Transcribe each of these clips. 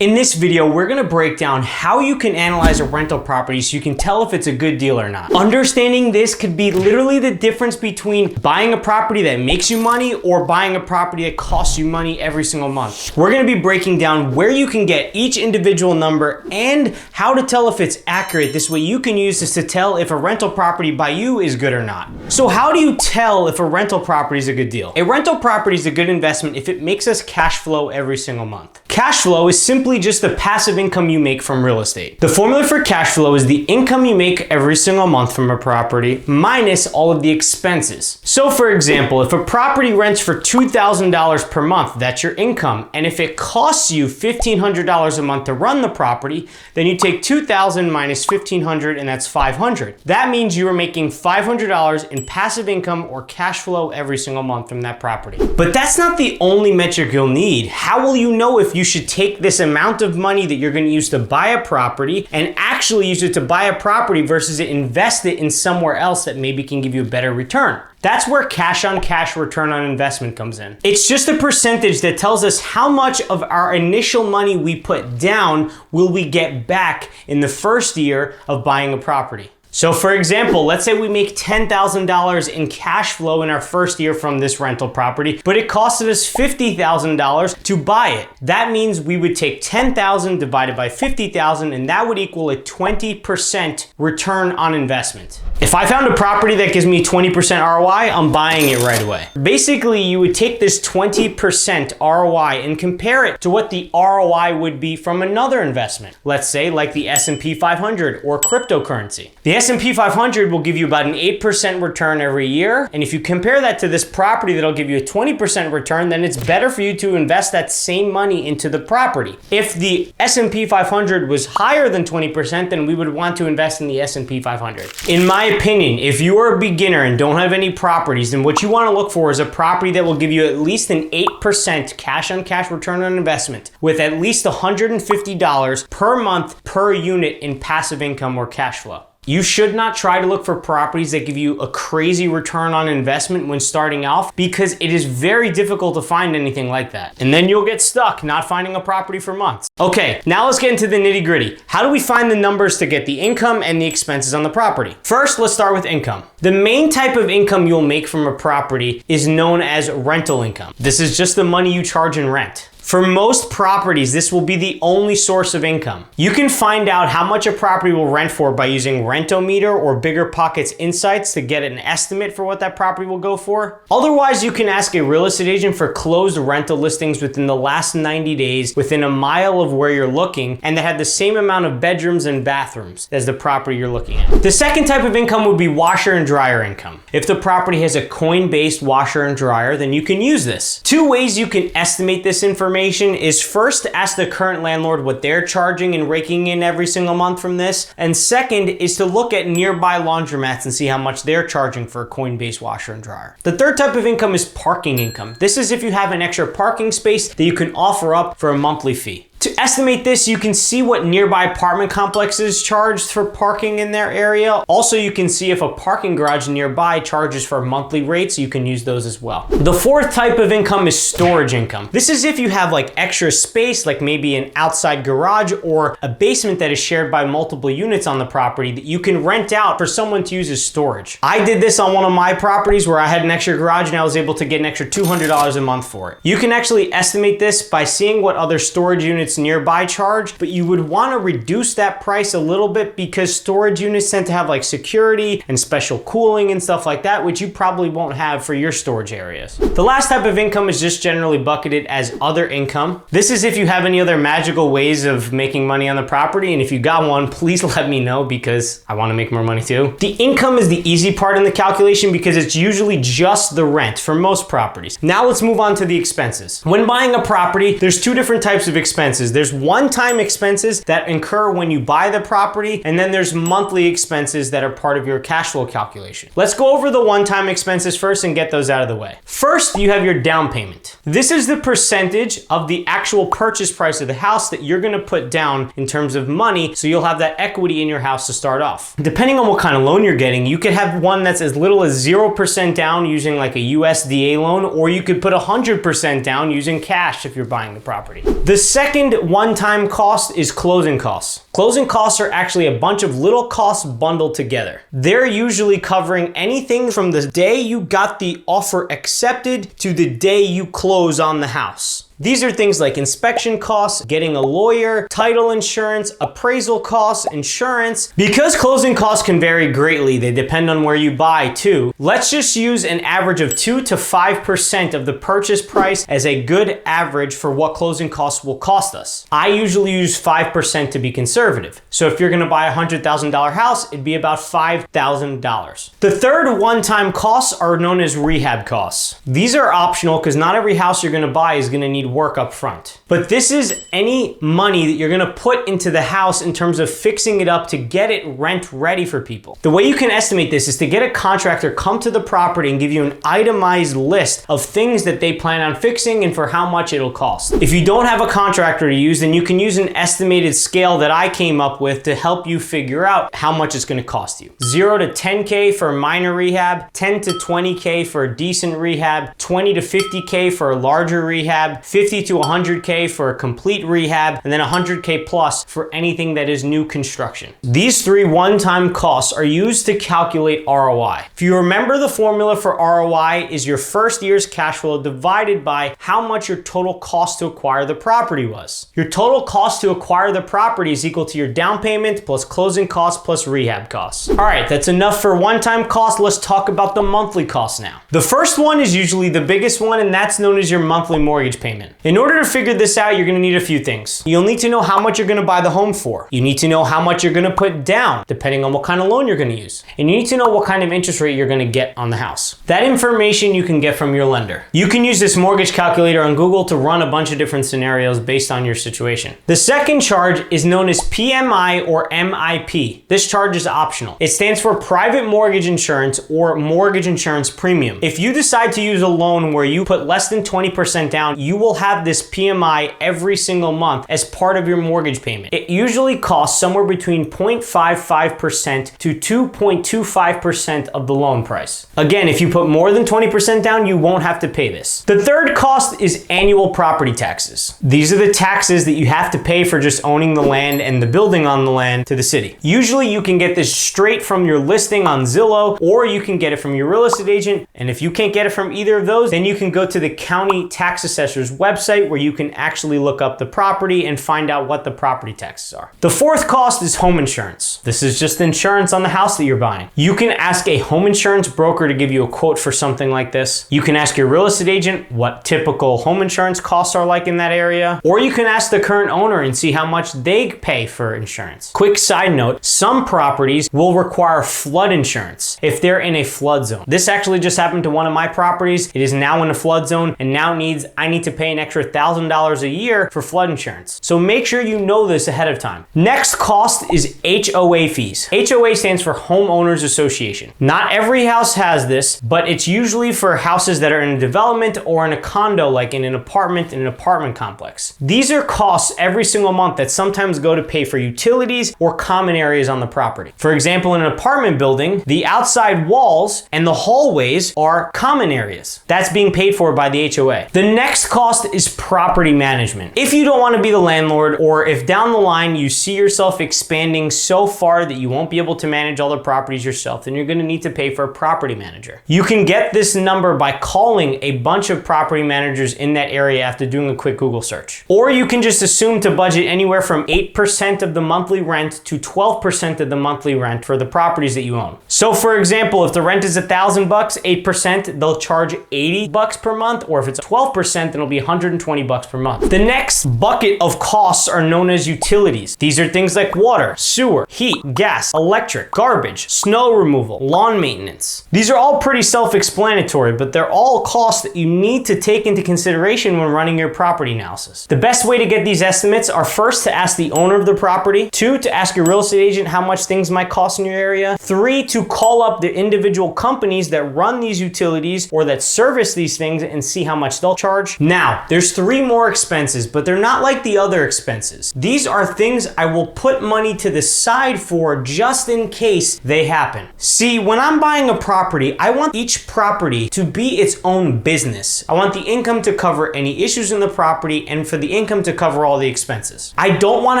In this video, we're gonna break down how you can analyze a rental property so you can tell if it's a good deal or not. Understanding this could be literally the difference between buying a property that makes you money or buying a property that costs you money every single month. We're gonna be breaking down where you can get each individual number and how to tell if it's accurate. This way you can use this to tell if a rental property by you is good or not. So how do you tell if a rental property is a good deal? A rental property is a good investment if it makes us cash flow every single month. Cash flow is simply just the passive income you make from real estate. The formula for cash flow is the income you make every single month from a property minus all of the expenses. So for example, if a property rents for $2,000 per month, that's your income. And if it costs you $1,500 a month to run the property, then you take $2,000 minus $1,500 and that's $500. That means you are making $500 in passive income or cash flow every single month from that property. But that's not the only metric you'll need. How will you know if you should take this amount of money that you're going to use to buy a property and actually use it to buy a property versus invest it in somewhere else that maybe can give you a better return? That's where cash on cash return on investment comes in. It's just a percentage that tells us how much of our initial money we put down will we get back in the first year of buying a property. So for example, let's say we make $10,000 in cash flow in our first year from this rental property, but it costed us $50,000 to buy it. That means we would take $10,000 divided by $50,000 and that would equal a 20% return on investment. If I found a property that gives me 20% ROI, I'm buying it right away. Basically, you would take this 20% ROI and compare it to what the ROI would be from another investment. Let's say like the S&P 500 or cryptocurrency. The S&P 500 will give you about an 8% return every year. And if you compare that to this property that'll give you a 20% return, then it's better for you to invest that same money into the property. If the S&P 500 was higher than 20%, then we would want to invest in the S&P 500. In my opinion, if you are a beginner and don't have any properties, then what you want to look for is a property that will give you at least an 8% cash on cash return on investment with at least $150 per month per unit in passive income or cash flow. You should not try to look for properties that give you a crazy return on investment when starting off because it is very difficult to find anything like that. And then you'll get stuck not finding a property for months. Okay, now let's get into the nitty-gritty. How do we find the numbers to get the income and the expenses on the property? First, let's start with income. The main type of income you'll make from a property is known as rental income. This is just the money you charge in rent. For most properties, this will be the only source of income. You can find out how much a property will rent for by using Rentometer or BiggerPockets Insights to get an estimate for what that property will go for. Otherwise, you can ask a real estate agent for closed rental listings within the last 90 days within a mile of where you're looking and that have the same amount of bedrooms and bathrooms as the property you're looking at. The second type of income would be washer and dryer income. If the property has a coin-based washer and dryer, then you can use this. Two ways you can estimate this information is first, ask the current landlord what they're charging and raking in every single month from this. And second is to look at nearby laundromats and see how much they're charging for a coin-based washer and dryer. The third type of income is parking income. This is if you have an extra parking space that you can offer up for a monthly fee. To estimate this, you can see what nearby apartment complexes charge for parking in their area. Also, you can see if a parking garage nearby charges for monthly rates, you can use those as well. The fourth type of income is storage income. This is if you have like extra space, like maybe an outside garage or a basement that is shared by multiple units on the property that you can rent out for someone to use as storage. I did this on one of my properties where I had an extra garage and I was able to get an extra $200 a month for it. You can actually estimate this by seeing what other storage units nearby charge, but you would want to reduce that price a little bit because storage units tend to have like security and special cooling and stuff like that, which you probably won't have for your storage areas. The last type of income is just generally bucketed as other income. This is if you have any other magical ways of making money on the property, and if you got one, please let me know because I want to make more money too. The income is the easy part in the calculation because it's usually just the rent for most properties. Now let's move on to the expenses. When buying a property, there's two different types of expenses. There's one-time expenses that incur when you buy the property, and then there's monthly expenses that are part of your cash flow calculation. Let's go over the one-time expenses first and get those out of the way. First, you have your down payment. This is the percentage of the actual purchase price of the house that you're gonna put down in terms of money, so you'll have that equity in your house to start off. Depending on what kind of loan you're getting, you could have one that's as little as 0% down using like a USDA loan, or you could put 100% down using cash if you're buying the property. The second second one-time cost is closing costs. Closing costs are actually a bunch of little costs bundled together. They're usually covering anything from the day you got the offer accepted to the day you close on the house. These are things like inspection costs, getting a lawyer, title insurance, appraisal costs, insurance. Because closing costs can vary greatly, they depend on where you buy too. Let's just use an average of 2 to 5% of the purchase price as a good average for what closing costs will cost us. I usually use 5% to be conservative. So if you're gonna buy a $100,000 house, it'd be about $5,000. The third one-time costs are known as rehab costs. These are optional because not every house you're gonna buy is gonna need work up front. But this is any money that you're gonna put into the house in terms of fixing it up to get it rent ready for people. The way you can estimate this is to get a contractor come to the property and give you an itemized list of things that they plan on fixing and for how much it'll cost. If you don't have a contractor to use, then you can use an estimated scale that I came up with to help you figure out how much it's gonna cost you. 0 to 10K for minor rehab, 10 to 20K for a decent rehab, 20 to 50K for a larger rehab, 50 to 100K for a complete rehab, and then 100K plus for anything that is new construction. These three one-time costs are used to calculate ROI. If you remember, the formula for ROI is your first year's cash flow divided by how much your total cost to acquire the property was. Your total cost to acquire the property is equal to your down payment plus closing costs plus rehab costs. All right, that's enough for one-time costs. Let's talk about the monthly costs now. The first one is usually the biggest one, and that's known as your monthly mortgage payment. In order to figure this out, you're gonna need a few things. You'll need to know how much you're gonna buy the home for. You need to know how much you're gonna put down, depending on what kind of loan you're gonna use. And you need to know what kind of interest rate you're gonna get on the house. That information you can get from your lender. You can use this mortgage calculator on Google to run a bunch of different scenarios based on your situation. The second charge is known as PMI or MIP. This charge is optional. It stands for private mortgage insurance or mortgage insurance premium. If you decide to use a loan where you put less than 20% down, you will have this PMI every single month as part of your mortgage payment. It usually costs somewhere between 0.55% to 2.25% of the loan price. Again, if you put more than 20% down, you won't have to pay this. The third cost is annual property taxes. These are the taxes that you have to pay for just owning the land and the building on the land to the city. Usually you can get this straight from your listing on Zillow, or you can get it from your real estate agent. And if you can't get it from either of those, then you can go to the county tax assessor's website where you can actually look up the property and find out what the property taxes are. The fourth cost is home insurance. This is just insurance on the house that you're buying. You can ask a home insurance broker to give you a quote for something like this. You can ask your real estate agent what typical home insurance costs are like in that area, or you can ask the current owner and see how much they pay for insurance. Quick side note, some properties will require flood insurance if they're in a flood zone. This actually just happened to one of my properties. It is now in a flood zone and now I need to pay an extra $1,000 a year for flood insurance. So make sure you know this ahead of time. Next cost is HOA fees. HOA stands for Homeowners Association. Not every house has this, but it's usually for houses that are in a development or in a condo, like in an apartment complex. These are costs every single month that sometimes go to pay for utilities or common areas on the property. For example, in an apartment building, the outside walls and the hallways are common areas. That's being paid for by the HOA. The next cost is property management. If you don't want to be the landlord, or if down the line you see yourself expanding so far that you won't be able to manage all the properties yourself, then you're going to need to pay for a property manager. You can get this number by calling a bunch of property managers in that area after doing a quick Google search. Or you can just assume to budget anywhere from 8% of the monthly rent to 12% of the monthly rent for the properties that you own. So for example, if the rent is $1,000, 8%, they'll charge $80 per month, or if it's 12%, then it'll be $120 per month. The next bucket of costs are known as utilities. These are things like water, sewer, heat, gas, electric, garbage, snow removal, lawn maintenance. These are all pretty self-explanatory, but they're all costs that you need to take into consideration when running your property analysis. The best way to get these estimates are first to ask the owner of the property, 2, to ask your real estate agent how much things might cost in your area, 3, to call up the individual companies that run these utilities or that service these things and see how much they'll charge. Now, Now, there's 3 more expenses, but they're not like the other expenses. These are things I will put money to the side for just in case they happen. See, when I'm buying a property, I want each property to be its own business. I want the income to cover any issues in the property and for the income to cover all the expenses. I don't want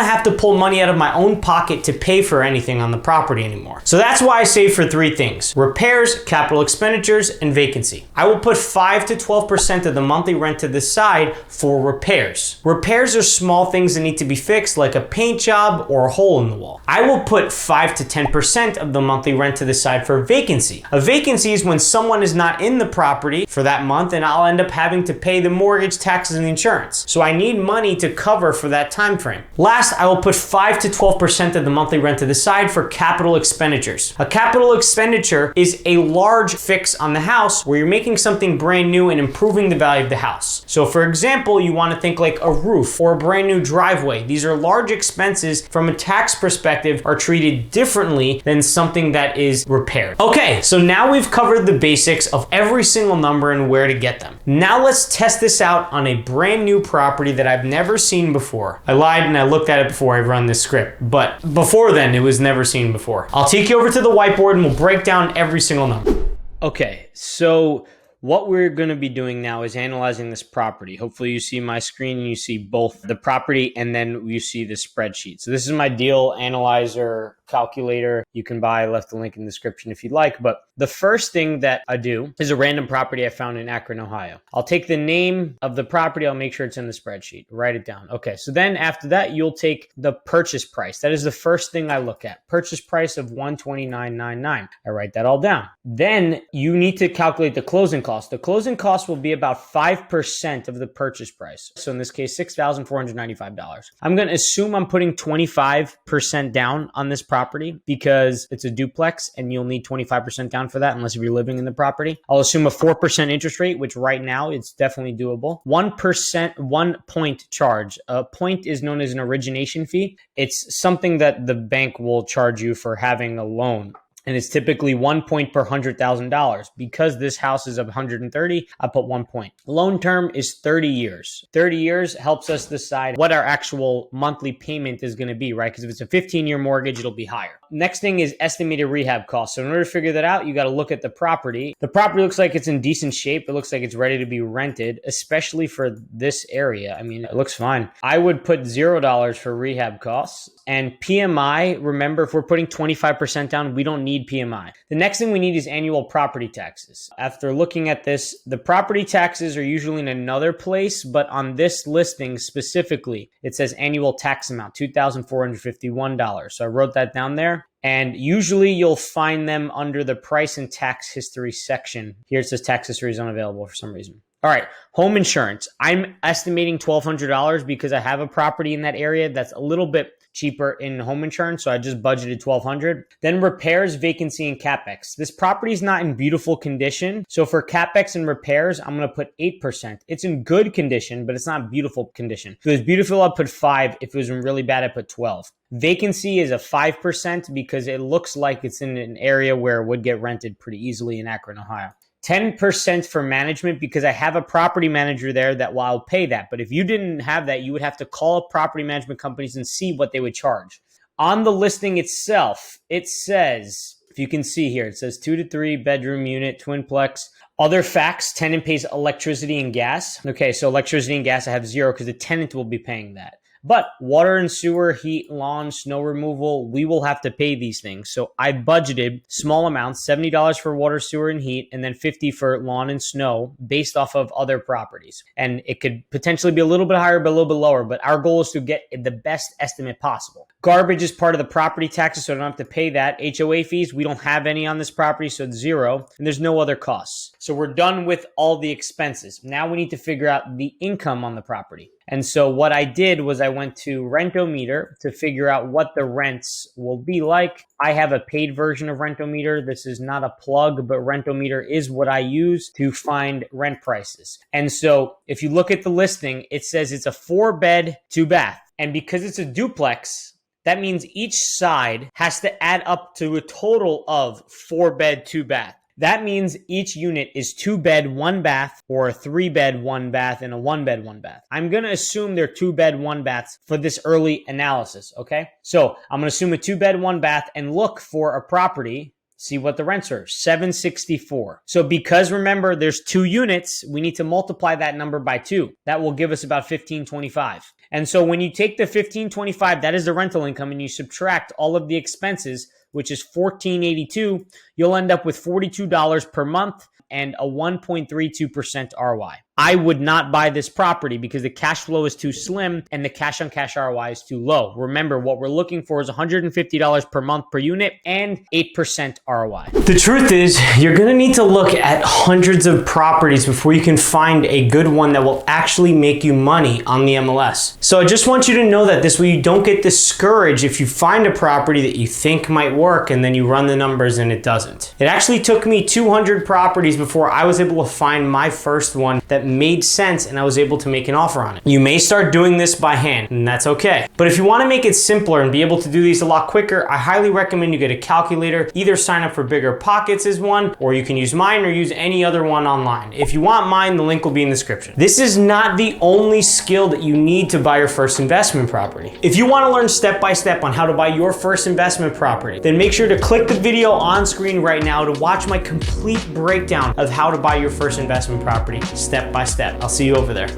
to have to pull money out of my own pocket to pay for anything on the property anymore. So that's why I save for 3 things: repairs, capital expenditures, and vacancy. I will put 5 to 12% of the monthly rent to the side for repairs. Repairs are small things that need to be fixed, like a paint job or a hole in the wall. I will put 5 to 10% of the monthly rent to the side for vacancy. A vacancy is when someone is not in the property for that month and I'll end up having to pay the mortgage, taxes, and insurance. So I need money to cover for that time frame. Last, I will put 5 to 12% of the monthly rent to the side for capital expenditures. A capital expenditure is a large fix on the house where you're making something brand new and improving the value of the house. So for example, you want to think like a roof or a brand new driveway. These are large expenses from a tax perspective, are treated differently than something that is repaired. Okay, so now we've covered the basics of every single number and where to get them. Now let's test this out on a brand new property that I've never seen before. I lied and I looked at it before I run this script, but before then it was never seen before. I'll take you over to the whiteboard and we'll break down every single number. Okay, so what we're going to be doing now is analyzing this property. Hopefully you see my screen and you see both the property and then you see the spreadsheet. So this is my deal analyzer calculator. You can buy, I left the link in the description if you'd like. But the first thing that I do is a random property I found in Akron, Ohio. I'll take the name of the property. I'll make sure it's in the spreadsheet. Write it down. Okay, so then after that, you'll take the purchase price. That is the first thing I look at. Purchase price of $129.99. I write that all down. Then you need to calculate the closing cost. The closing cost will be about 5% of the purchase price. So in this case, $6,495. I'm going to assume I'm putting 25% down on this property because it's a duplex and you'll need 25% down for that unless you're living in the property. I'll assume a 4% interest rate, which right now it's definitely doable. 1%, 1 point charge. A point is known as an origination fee. It's something that the bank will charge you for having a loan. And it's typically 1 point per $100,000. Because this house is of 130, I put 1 point. Loan term is 30 years. 30 years helps us decide what our actual monthly payment is going to be, right? Because if it's a 15-year mortgage, it'll be higher. Next thing is estimated rehab costs. So in order to figure that out, you got to look at the property. The property looks like it's in decent shape. It looks like it's ready to be rented, especially for this area. I mean, it looks fine. I would put $0 for rehab costs. And PMI, remember, if we're putting 25% down, we don't need PMI. The next thing we need is annual property taxes. After looking at this, the property taxes are usually in another place, but on this listing specifically, it says annual tax amount, $2,451. So I wrote that down there. And usually you'll find them under the price and tax history section. Here it says tax history is unavailable for some reason. All right, home insurance. I'm estimating $1,200 because I have a property in that area that's a little bit cheaper in home insurance, so I just budgeted $1,200. Then repairs, vacancy, and CapEx. This property is not in beautiful condition, so for CapEx and repairs, I'm going to put 8%. It's in good condition, but it's not beautiful condition. If it was beautiful, I'd put 5. If it was in really bad, I'd put 12. Vacancy is a 5% because it looks like it's in an area where it would get rented pretty easily in Akron, Ohio. 10% for management because I have a property manager there that will I'll pay that. But if you didn't have that, you would have to call up property management companies and see what they would charge. On the listing itself, it says, if you can see here, it says 2 to 3 bedroom unit, twinplex. Other facts, tenant pays electricity and gas. Okay, so electricity and gas, I have 0 because the tenant will be paying that. But water and sewer, heat, lawn, snow removal, we will have to pay these things. So I budgeted small amounts, $70 for water, sewer, and heat, and then $50 for lawn and snow based off of other properties. And it could potentially be a little bit higher, but a little bit lower. But our goal is to get the best estimate possible. Garbage is part of the property taxes, so I don't have to pay that. HOA fees, we don't have any on this property, so it's 0. And there's no other costs. So we're done with all the expenses. Now we need to figure out the income on the property. And so what I did was I went to Rentometer to figure out what the rents will be like. I have a paid version of Rentometer. This is not a plug, but Rentometer is what I use to find rent prices. And so if you look at the listing, it says it's a 4-bed, 2-bath. And because it's a duplex, that means each side has to add up to a total of 4-bed, 2-bath. That means each unit is 2-bed, 1-bath, or a 3-bed, 1-bath, and a 1-bed, 1-bath. I'm going to assume they're 2-bed, 1-baths for this early analysis, okay? So I'm going to assume a 2-bed, 1-bath and look for a property. See what the rents are, $764. So because remember there's 2 units, we need to multiply that number by 2. That will give us about $1,525. And so when you take the $1,525, that is the rental income, and you subtract all of the expenses, which is $1,482, you'll end up with $42 per month and a 1.32% ROI. I would not buy this property because the cash flow is too slim and the cash on cash ROI is too low. Remember, what we're looking for is $150 per month per unit and 8% ROI. The truth is, you're gonna need to look at hundreds of properties before you can find a good one that will actually make you money on the MLS. So I just want you to know that this way you don't get discouraged if you find a property that you think might work and then you run the numbers and it doesn't. It actually took me 200 properties before I was able to find my first one that made sense and I was able to make an offer on it. You may start doing this by hand, and that's okay. But if you want to make it simpler and be able to do these a lot quicker, I highly recommend you get a calculator. Either sign up for Bigger Pockets as one, or you can use mine or use any other one online. If you want mine, the link will be in the description. This is not the only skill that you need to buy your first investment property. If you want to learn step by step on how to buy your first investment property, then make sure to click the video on screen right now to watch my complete breakdown of how to buy your first investment property step by step. I'll see you over there.